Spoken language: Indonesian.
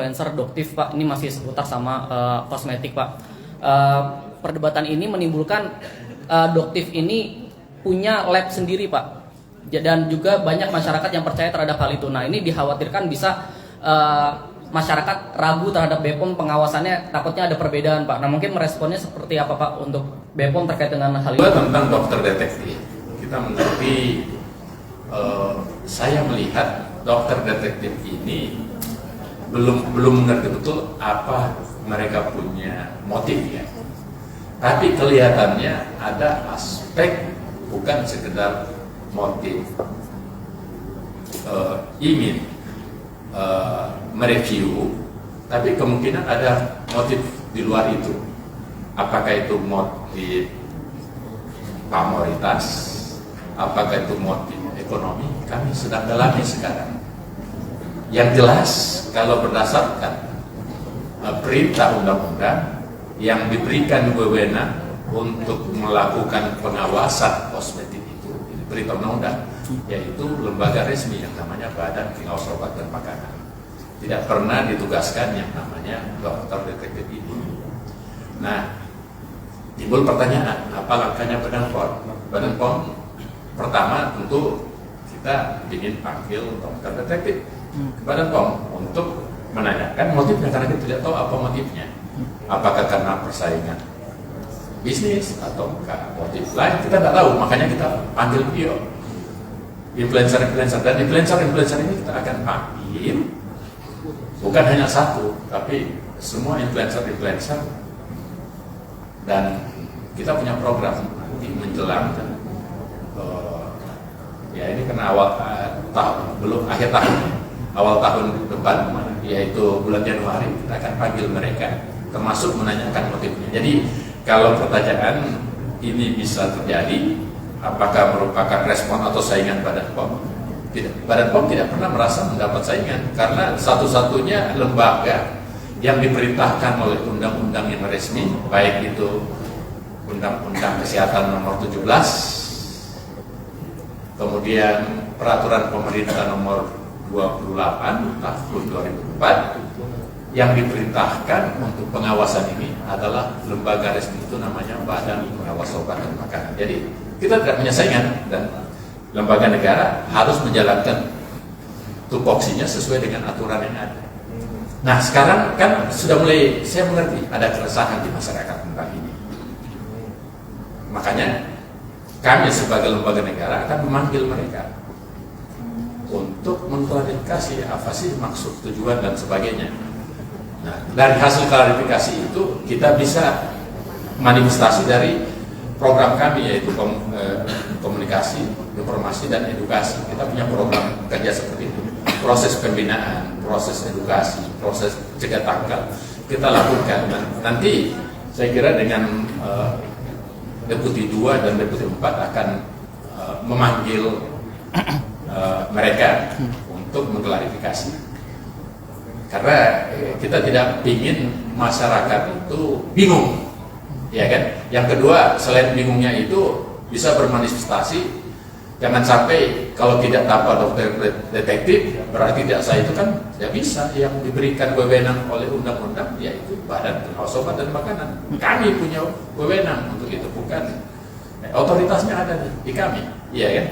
Influencer Doktif Pak, ini masih seputar sama kosmetik Pak. Perdebatan ini menimbulkan Doktif ini punya lab sendiri Pak, dan juga banyak masyarakat yang percaya terhadap hal itu. Nah ini dikhawatirkan bisa masyarakat ragu terhadap BPOM, pengawasannya takutnya ada perbedaan Pak. Nah mungkin meresponnya seperti apa Pak untuk BPOM terkait dengan hal ini? Tentang dokter detektif, kita mengerti, saya melihat dokter detektif ini belum mengerti betul apa mereka punya motif ya. Tapi kelihatannya ada aspek bukan sekedar motif ingin mereview, tapi kemungkinan ada motif di luar itu. Apakah itu motif pamoritas, apakah itu motif ekonomi, kami sedang dalami sekarang. Yang jelas, kalau berdasarkan perintah undang-undang yang diberikan wewenang untuk melakukan pengawasan kosmetik itu, perintah undang-undang, yaitu lembaga resmi yang namanya Badan Pengawas Obat dan Makanan. Tidak pernah ditugaskan yang namanya dokter detektif ini. Nah, timbul pertanyaan, apa langkahnya Badan POM? Badan POM pertama tentu kita ingin panggil dokter detektif kepada POM untuk menanyakan motifnya, karena kita tidak tahu apa motifnya. Apakah karena persaingan bisnis atau motif lain, kita tidak tahu. Makanya kita panggil beliau, influencer-influencer, dan influencer ini kita akan panggil bukan hanya satu, tapi semua influencer. Dan kita punya program nanti menjelang ya ini karena awal tahun, belum akhir tahun, awal tahun depan, yaitu bulan Januari, kita akan panggil mereka, termasuk menanyakan motifnya. Jadi kalau pertanyaan ini bisa terjadi, apakah merupakan respon atau saingan Badan POM? Tidak. Badan POM tidak pernah merasa mendapat saingan, karena satu-satunya lembaga yang diperintahkan oleh undang-undang yang resmi, baik itu Undang-Undang Kesehatan Nomor 17, kemudian Peraturan Pemerintah Nomor 28 Tahun 2004, yang diperintahkan untuk pengawasan ini adalah lembaga resmi, itu namanya Badan Pengawas Obat dan Makanan. Jadi kita tidak punya saingan, dan lembaga negara harus menjalankan tupoksinya sesuai dengan aturan yang ada. Nah sekarang kan sudah mulai, saya mengerti ada keresahan di masyarakat tentang ini. Makanya kami sebagai lembaga negara akan memanggil mereka untuk mengklarifikasi apa sih maksud, tujuan, dan sebagainya. Nah, dari hasil klarifikasi itu kita bisa manifestasi dari program kami, yaitu komunikasi, informasi, dan edukasi. Kita punya program kerja seperti itu. Proses pembinaan, proses edukasi, proses cegah tangkal kita lakukan. Nanti saya kira dengan Deputi 2 dan Deputi 4 akan memanggil mereka untuk mengklarifikasi, karena kita tidak ingin masyarakat itu bingung, ya kan? Yang kedua, selain bingungnya itu bisa bermanifestasi, jangan sampai kalau tidak tanpa dokter detektif berarti tidak sah. Itu kan tidak bisa. Yang diberikan wewenang oleh undang-undang yaitu Badan Pengawas Obat dan Makanan. Kami punya wewenang untuk itu, bukan otoritasnya ada di kami, iya kan?